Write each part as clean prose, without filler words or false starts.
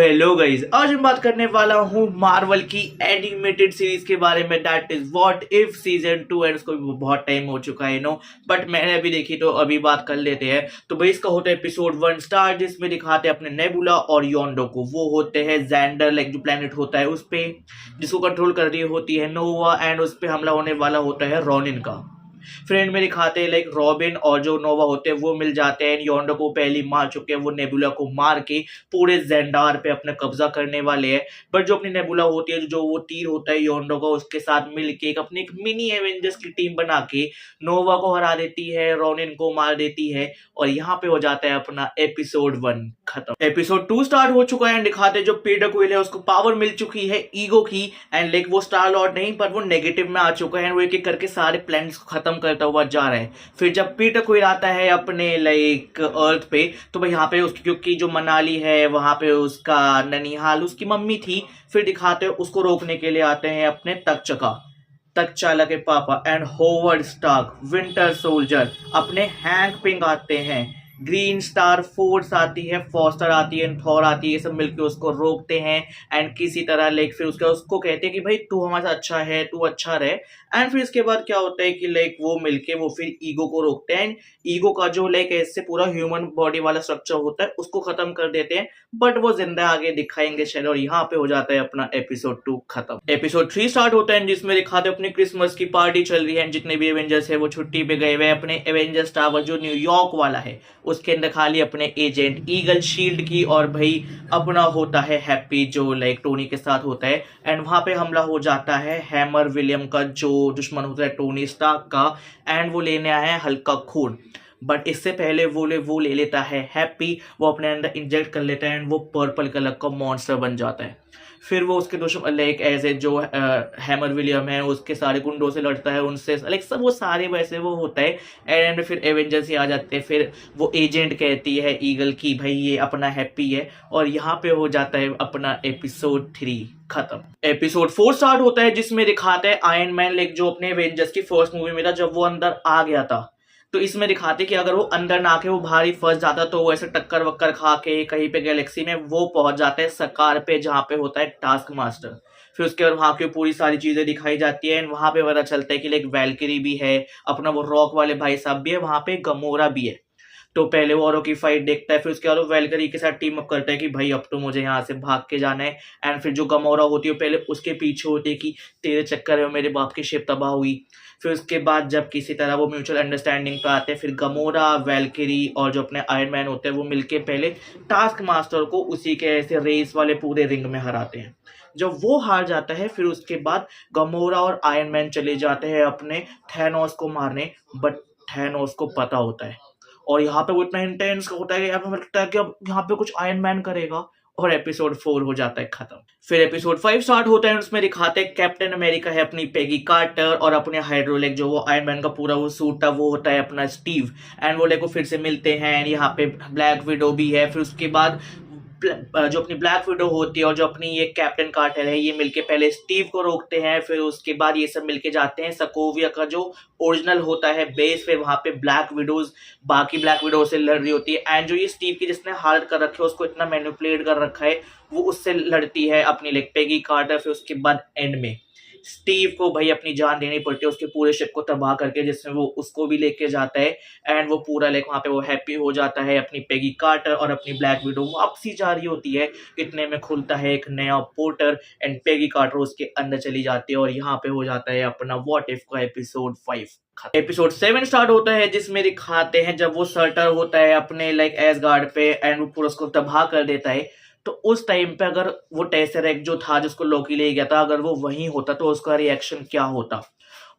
Hello guys, आज मैं बात करने वाला हूँ मार्वल की एनिमेटेड सीरीज के बारे में, that is what if season 2। And उसको भी बहुत टाइम हो चुका है नो, बट मैंने अभी देखी तो अभी बात कर लेते हैं। तो भाई इसका होता है एपिसोड 1 स्टार, जिसमें दिखाते हैं अपने नेबुला और योंडो को। वो होते हैं जेंडर, लाइक जो प्लेनेट होता है उस पे, जिसको कंट्रोल कर रही होती है नोवा, एंड उस पे हमला होने वाला होता है रॉनिन का। फ्रेंड में दिखाते हैं लाइक रॉबिन और जो नोवा होते हैं वो मिल जाते हैं। योंडो को पहले मार चुके हैं, वो नेबुला को मार के पूरे जेंडार पे अपना कब्जा करने वाले हैं। बट जो अपनी नेबुला होती है, जो वो तीर होता है योंडो का, उसके साथ मिलके अपनी एक मिनी एवेंजर्स की टीम बना के नोवा को हरा देती है, रॉनिन को मार देती है। और यहाँ पे हो जाता है अपना एपिसोड 1 खत्म। एपिसोड 2 स्टार्ट हो चुका है। दिखाते जो पीटर क्विल है उसको पावर मिल चुकी है ईगो की, एंड लाइक वो स्टार लॉर्ड नहीं पर वो नेगेटिव में आ चुका है। वो एक एक करके सारे प्लैनेट्स को खत्म करता हुआ जा रहा है। फिर जब पीटर क्विल आता है अपने लाइक अर्थ पे, तो भाई यहाँ पे उसकी, क्योंकि जो मनाली है वहां पे उसका ननिहाल उसकी मम्मी थी। फिर दिखाते हैं उसको रोकने के लिए आते हैं अपने तकचाला के पापा and Howard Stark, winter soldier, अपने हैंक पिंग आते हैं, ग्रीन स्टार फोर्स आती है, फॉस्टर आती है, थॉर आती है। ये सब मिलके उसको रोकते हैं एंड किसी तरह लाइक फिर उसको कहते हैं कि भाई तू हमारे साथ अच्छा है, तू अच्छा रहे। एंड फिर इसके बाद क्या होता है कि लाइक वो मिलके वो फिर ईगो को रोकते हैं। ईगो का जो लाइक ऐसे पूरा ह्यूमन बॉडी वाला स्ट्रक्चर होता है उसको खत्म कर देते हैं, बट वो जिंदा आगे दिखाएंगे शायद। और यहाँ पे हो जाता है अपना एपिसोड 2 खत्म। एपिसोड 3 स्टार्ट होता है जिसमें दिखाते अपनी क्रिसमस की पार्टी चल रही है। जितने भी एवेंजर्स है वो छुट्टी पे गए हुए हैं। अपने एवेंजर्स टावर जो न्यूयॉर्क वाला है उसके अंदर खाली अपने एजेंट ईगल शील्ड की और भाई अपना होता है हैप्पी, जो लाइक टोनी के साथ होता है। एंड वहां पे हमला हो जाता है हैमर विलियम का, जो दुश्मन होता है टोनी स्टार्क का, एंड वो लेने आया है हल्का खून। बट इससे पहले वो ले लेता है हैप्पी, वो अपने अंदर इंजेक्ट कर लेता है एंड वो पर्पल कलर का मॉन्स्टर बन जाता है। फिर वो उसके दुश्मन लाइक ऐसे जो हैमर विलियम है उसके सारे गुंडों से लड़ता है, उनसे लाइक सब वो सारे वैसे वो होता है। एंड फिर एवेंजर्स ही आ जाते हैं। फिर वो एजेंट कहती है ईगल की भाई ये अपना हैप्पी है। और यहाँ पे हो जाता है अपना एपिसोड 3 खत्म। एपिसोड 4 स्टार्ट होता है जिसमें दिखाता है आयरन मैन, लाइक जो अपने एवेंजर्स की फर्स्ट मूवी में था जब वो अंदर आ गया था। तो इसमें दिखाते कि अगर वो अंदर ना आके वो भारी फंस जाता तो वो ऐसे टक्कर वक्कर खा के कहीं पे गैलेक्सी में वो पहुंच जाता है सकार पे, जहाँ पे होता है टास्क मास्टर। फिर उसके बाद वहां की पूरी सारी चीजें दिखाई जाती है। वहां पे पता चलता है कि लाइक वैल्किरी भी है, अपना वो रॉक वाले भाई साहब भी है, वहां पे गमोरा भी है। तो पहले वो औरों की फाइट देखता है, फिर उसके बाद वो वेलकरी के साथ टीम अप करता है कि भाई अब तो मुझे यहाँ से भाग के जाना है। एंड फिर जो गमोरा होती है पहले उसके पीछे होती है कि तेरे चक्कर में मेरे बाप की शिप तबाह हुई। फिर उसके बाद जब किसी तरह वो म्यूचुअल अंडरस्टैंडिंग पे आते हैं, फिर गमोरा, वेलकरी और जो अपने आयरन मैन होते हैं वो मिलके पहले टास्क मास्टर को उसी के ऐसे रेस वाले पूरे रिंग में हराते हैं। जब वो हार जाता है फिर उसके बाद गमोरा और आयरन मैन चले जाते हैं अपने थैनोस को मारने, बट थैनोस को पता होता है। और यहाँ पे वो इतना इंटेंस होता है कि यहाँ पे लगता है कि अब यहाँ पे कुछ आयरन मैन करेगा। और एपिसोड 4 हो जाता है खत्म। फिर एपिसोड 5 स्टार्ट होता है, उसमें दिखाते हैं कैप्टन अमेरिका है अपनी पेगी कार्टर, और अपने हाइड्रोलिक जो वो आयरन मैन का पूरा वो सूट था वो होता है अपना स्टीव। एंड वो लेको फिर से मिलते हैं। यहाँ पे ब्लैक विडो भी है। फिर उसके बाद जो अपनी ब्लैक विडो होती है और जो अपनी ये कैप्टन कार्टर है ये मिलके पहले स्टीव को रोकते हैं। फिर उसके बाद ये सब मिलके जाते हैं सकोविया का जो ओरिजिनल होता है बेस, फिर वहां पे ब्लैक विडोज बाकी ब्लैक विडो से लड़ रही होती है। एंड जो ये स्टीव की जिसने हार्ट कर रखे है उसको इतना मैनिपुलेट कर रखा है वो उससे लड़ती है अपनी लाइक पेगी कार्टर। फिर उसके बाद एंड में स्टीव को भाई अपनी जान देनी पड़ती है उसके पूरे शिप को तबाह करके, जिसमें वो उसको भी लेके जाता है। एंड वो पूरा लाइक वहां पे वो हैप्पी हो जाता है। अपनी पेगी कार्टर और अपनी ब्लैक विडो वापसी जा रही होती है, इतने में खुलता है एक नया पोर्टर एंड पेगी कार्टर उसके अंदर चली जाती है। और यहाँ पे हो जाता है अपना व्हाट इफ का एपिसोड 5। एपिसोड 7 स्टार्ट होता है जिसमें दिखाते हैं जब वो सर्टर होता है अपने लाइक एसगार्ड पे एंड वो पूरा उसको तबाह कर देता है। तो उस टाइम पे अगर वो टेसरेक्ट जो था जिसको लोकी ले गया था, अगर वो वहीं होता तो उसका रिएक्शन क्या होता।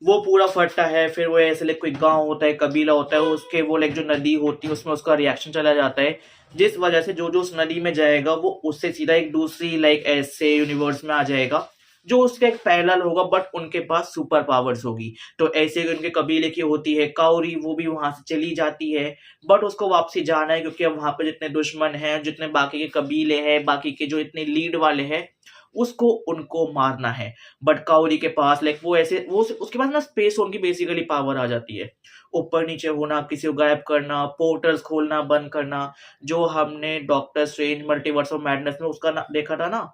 वो पूरा फटता है। फिर वो ऐसे लाइक कोई गांव होता है, कबीला होता है, उसके वो लाइक जो नदी होती है उसमें उसका रिएक्शन चला जाता है, जिस वजह से जो जो उस नदी में जाएगा वो उससे सीधा एक दूसरी लाइक ऐसे यूनिवर्स में आ जाएगा जो उसका एक पैरेलल होगा, बट उनके पास सुपर पावर्स होगी। तो ऐसे उनके कबीले की होती है काउरी, वो भी वहां से चली जाती है, बट उसको वापसी जाना है क्योंकि अब वहां पे जितने दुश्मन हैं, जितने बाकी के कबीले हैं, बाकी के जो इतने लीड वाले हैं उसको उनको मारना है। बट काउरी के पास लाइक वो ऐसे वो उसके पास ना स्पेस होने की बेसिकली पावर आ जाती है, ऊपर नीचे होना, किसी को गायब करना, पोर्टल्स खोलना बंद करना, जो हमने doctor strange multiverse of madness में उसका देखा था ना,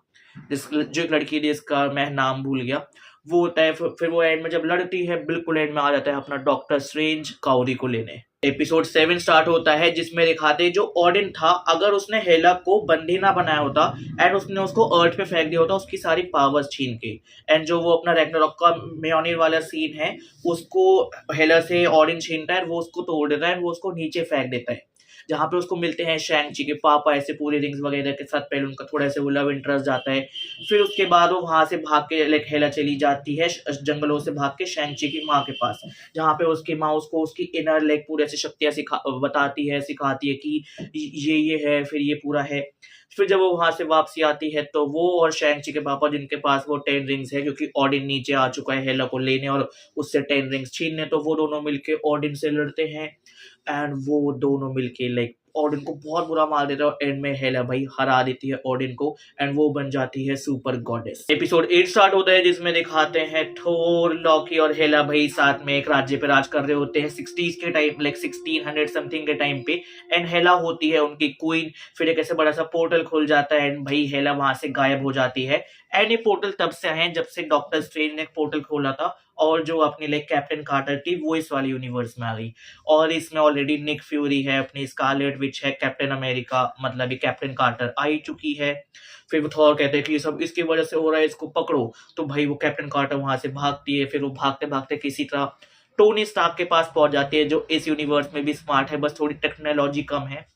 जो एक लड़की थी जिसका मैं नाम भूल गया, वो होता है फिर वो एंड में जब लड़ती है बिल्कुल एंड में आ जाता है अपना डॉक्टर स्ट्रेंज काउरी को लेने। एपिसोड 7 स्टार्ट होता है जिसमें दिखाते हैं जो ऑडिन था, अगर उसने हेला को बंदी ना बनाया होता एंड उसने उसको अर्थ पे फेंक दिया होता उसकी सारी पावर्स छीन के, एंड जो वो अपना रैग्नारॉक का म्योनिर वाला सीन है उसको हेला से ऑडिन छीनता है, वो उसको तोड़ देता है, वो उसको नीचे फेंक देता है, जहाँ पे उसको मिलते हैं शैंग-ची के पापा ऐसे पूरे रिंग्स वगैरह के साथ, पहले उनका थोड़ा सा वो लव इंटरेस्ट जाता है, फिर उसके बाद वो वहां से भाग के लाइक हेला चली जाती है जंगलों से भाग के शैंग-ची की माँ के पास, जहाँ पे उसकी माँ उसको उसकी इनर लाइक पूरे ऐसी शक्तियां बताती है, सिखाती है कि ये है, फिर ये पूरा है। फिर जब वो वहां से वापसी आती है तो वो और शैंग-ची के पापा जिनके पास वो 10 रिंग्स है, क्योंकि ऑडिन नीचे आ चुका है हेला को लेने और उससे 10 रिंग्स छीनने, तो वो दोनों मिलके ऑडिन से लड़ते हैं एंड वो दोनों मिलके लाइक ऑडिन को बहुत बुरा मार देता है और एंड में हेला भाई हरा देती है ऑडिन को एंड वो बन जाती है सुपर गॉडेस। एपिसोड 8 स्टार्ट होता है जिसमें दिखाते हैं थोर, लॉकी और हेला भाई साथ में एक राज्य पे राज कर रहे होते हैं 60s के टाइम, लाइक 1600 समथिंग के टाइम पे, एंड हेला होती है उनकी क्वीन। फिर एक ऐसे बड़ा सा पोर्टल खुल जाता है एंड भाई हेला वहां से गायब हो जाती है, एंड ये पोर्टल तब से है जब से डॉक्टर स्ट्रेंज ने एक पोर्टल खोला था और जो अपनी लाइक कैप्टन कार्टर थी वो इस वाली यूनिवर्स में आ गई, और इसमें ऑलरेडी निक फ्यूरी है, अपनी स्कारलेट विच है, कैप्टन अमेरिका मतलब ये कैप्टन कार्टर आ ही चुकी है। फिर वो थॉर कहते हैं कि ये सब इसकी वजह से हो रहा है, इसको पकड़ो, तो भाई वो कैप्टन कार्टर वहां से भागती है, फिर वो भागते भागते किसी तरह टोनी स्टार्क के पास पहुंच जाती है जो इस यूनिवर्स में भी स्मार्ट है, बस थोड़ी टेक्नोलॉजी कम है।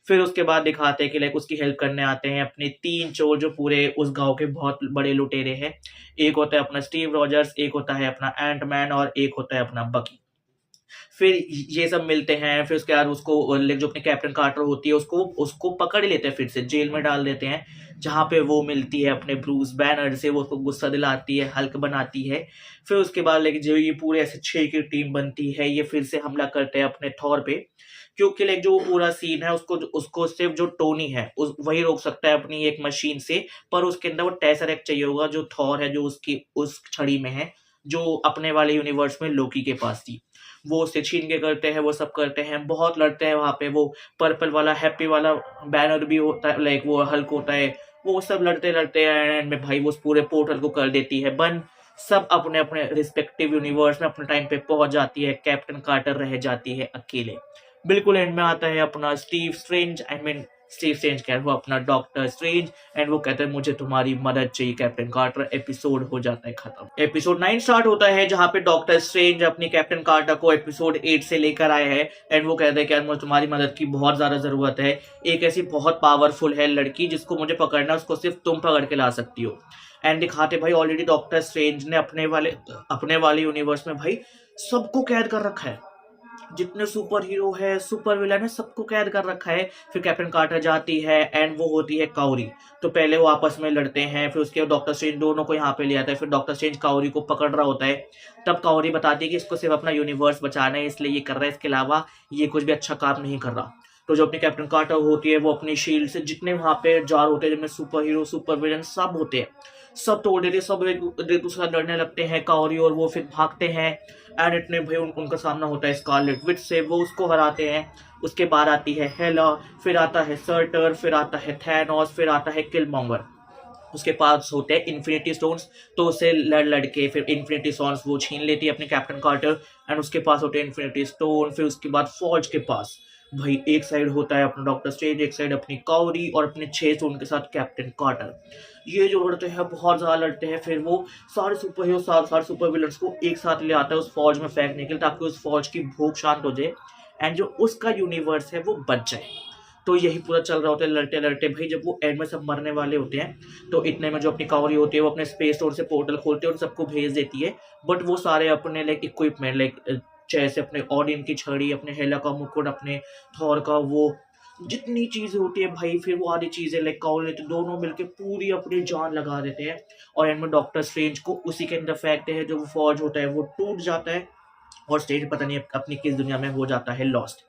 फिर उसके बाद दिखाते हैं कि लाइक उसकी हेल्प करने आते हैं अपने 3 चोर जो पूरे उस गांव के बहुत बड़े लुटेरे हैं, एक होता है अपना स्टीव रॉजर्स, एक होता है अपना एंट मैन और एक होता है अपना बकी। फिर ये सब मिलते हैं, फिर उसके बाद उसको जो अपनी कैप्टन कार्टर होती है उसको उसको पकड़ लेते हैं, फिर से जेल में डाल देते हैं, जहाँ पे वो मिलती है अपने ब्रूस बैनर से, वो उसको गुस्सा दिलाती है, हल्क बनाती है। फिर उसके बाद लेकिन जो ये पूरे ऐसे 6 की टीम बनती है, ये फिर से हमला करते हैं अपने थॉर पे, क्योंकि लाइक जो पूरा सीन है उसको उसको सिर्फ जो टोनी है वही रोक सकता है अपनी एक मशीन से, पर उसके अंदर वो टेसरेक्ट चाहिए होगा जो थॉर है जो उसकी उस छड़ी में है, जो अपने वाले यूनिवर्स में लोकी के पास थी, वो उससे छीन के करते हैं, वो सब करते हैं, बहुत लड़ते हैं वहां पे, वो पर्पल वाला हैप्पी वाला बैनर भी होता है, लाइक वो हल्क होता है, वो सब लड़ते लड़ते एंड में भाई वो उस पूरे पोर्टल को कर देती है बंद, सब अपने अपने रिस्पेक्टिव यूनिवर्स में अपने टाइम पे पहुंच जाती है, कैप्टन कार्टर रह जाती है अकेले। बिल्कुल एंड में आता है अपना Steve strange, I mean Steve strange कह वो अपना डॉक्टर स्ट्रेंज, एंड वो कहते हैं मुझे तुम्हारी मदद चाहिए कैप्टन कार्टर, एपिसोड हो जाता है खत्म। एपिसोड 9 स्टार्ट होता है जहां पे डॉक्टर स्ट्रेंज अपनी कैप्टन कार्टर को एपिसोड 8 से लेकर आए हैं एंड वो कहते हैं कि यार मुझे तुम्हारी मदद की बहुत ज्यादा जरूरत है, एक ऐसी बहुत पावरफुल है लड़की जिसको मुझे पकड़ना, उसको सिर्फ तुम पकड़ के ला सकती हो। एंड दिखाते भाई ऑलरेडी डॉक्टर स्ट्रेंज ने अपने वाले यूनिवर्स में भाई सबको कैद कर रखा है, जितने सुपर हीरो है सुपर विलन है सबको कैद कर रखा है। फिर कैप्टन कार्टर जाती है एंड वो होती है काउरी, तो पहले वो आपस में लड़ते हैं, फिर उसके बाद डॉक्टर स्ट्रेंज दोनों को यहाँ पे ले आता है, फिर डॉक्टर स्ट्रेंज काउरी को पकड़ रहा होता है, तब काउरी बताती है कि इसको सिर्फ अपना यूनिवर्स बचाना है इसलिए ये कर रहा है, इसके अलावा ये कुछ भी अच्छा काम नहीं कर रहा। तो जो अपनी कैप्टन कार्टर होती है वो अपनी शील्ड से जितने वहां पे जार होते हैं जिनमें सुपर हीरो सुपर विलन सब होते हैं सब तोड़ देते, सब एक दूसरे से लड़ने लगते हैं काउरी और वो, फिर भागते हैं एंड इतने भाई उनका सामना होता है स्कारलेट विच से, वो उसको हराते हैं। उसके बाद आती है हेला, फिर आता है सर्टर, फिर आता है थैनोस, फिर आता है किलमॉन्गर, उसके पास होते हैं इन्फिनिटी स्टोन्स, तो उसे लड़ के फिर इन्फिनिटी स्टोन्स वो छीन लेती है अपने कैप्टन कार्टर एंड उसके पास होते हैं इन्फिनिटी स्टोन। फिर उसके बाद फॉर्ज के पास भाई एक साइड होता है अपना डॉक्टर स्ट्रेंज, एक साइड अपनी काउरी और अपने 6 स्टोन के साथ कैप्टन कार्टर, ये जो लड़ते हैं बहुत ज्यादा लड़ते हैं। फिर वो सारे सुपर हीरो सारे सुपर विलन्स को एक साथ ले आता है उस फौज में फेंकने के लिए, ताकि उस फौज की भूख शांत हो जाए एंड जो उसका यूनिवर्स है वो बच जाए। तो यही पूरा चल रहा होता है लड़ते लड़ते भाई, जब वो एंड में सब मरने वाले होते हैं तो इतने में जो अपनी काउरी होती है वो अपने स्पेस स्टोर से पोर्टल खोलते हैं और सबको भेज देती है, बट वो सारे अपने लाइक इक्विपमेंट लाइक जैसे अपने ऑडियन की छड़ी, अपने हेला का मुकुट, अपने थॉर का वो जितनी चीजें होती है भाई, फिर वो आधी चीजें लाइक काउरी लेते दोनों मिलके पूरी अपनी जान लगा देते हैं और एंड में डॉक्टर स्ट्रेंज को उसी के अंदर फेंकते हैं, जो वो फौज होता है वो टूट जाता है और स्ट्रेंज पता नहीं अपनी किस दुनिया में हो जाता है लॉस्ट।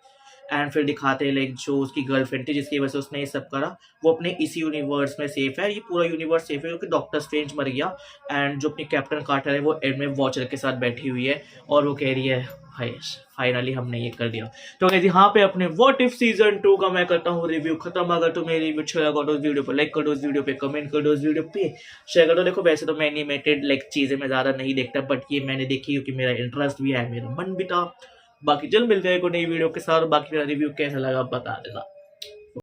एंड फिर दिखाते हैं लाइक जो उसकी गर्लफ्रेंड थी जिसकी वजह से उसने ये सब करा, वो अपने इसी यूनिवर्स में सेफ है, ये पूरा यूनिवर्स सेफ है क्योंकि डॉक्टर स्ट्रेंज मर गया। एंड जो अपनी कैप्टन कार्टर है वो एंड में वॉचर के साथ बैठी हुई है और वो कह रही है भाई फाइनली हमने ये कर दिया। तो गाइस यहाँ पे अपने व्हाट इफ सीजन 2 का मैं करता हूँ रिव्यू खत्म। अगर तुम्हें रिव्यू अच्छा लगा तो उस वीडियो पर लाइक कर दो, उस वीडियो पे कमेंट कर दो, उस वीडियो पे शेयर कर दो। देखो वैसे तो मैं एनिमेटेड लाइक चीजें मैं ज्यादा नहीं देखता, बट ये मैंने देखी क्योंकि मेरा इंटरेस्ट भी है, मेरा मन भी था। बाकी जल्द मिलते हैं एक नई वीडियो के साथ। बाकी मेरा रिव्यू कैसा लगा बता देना।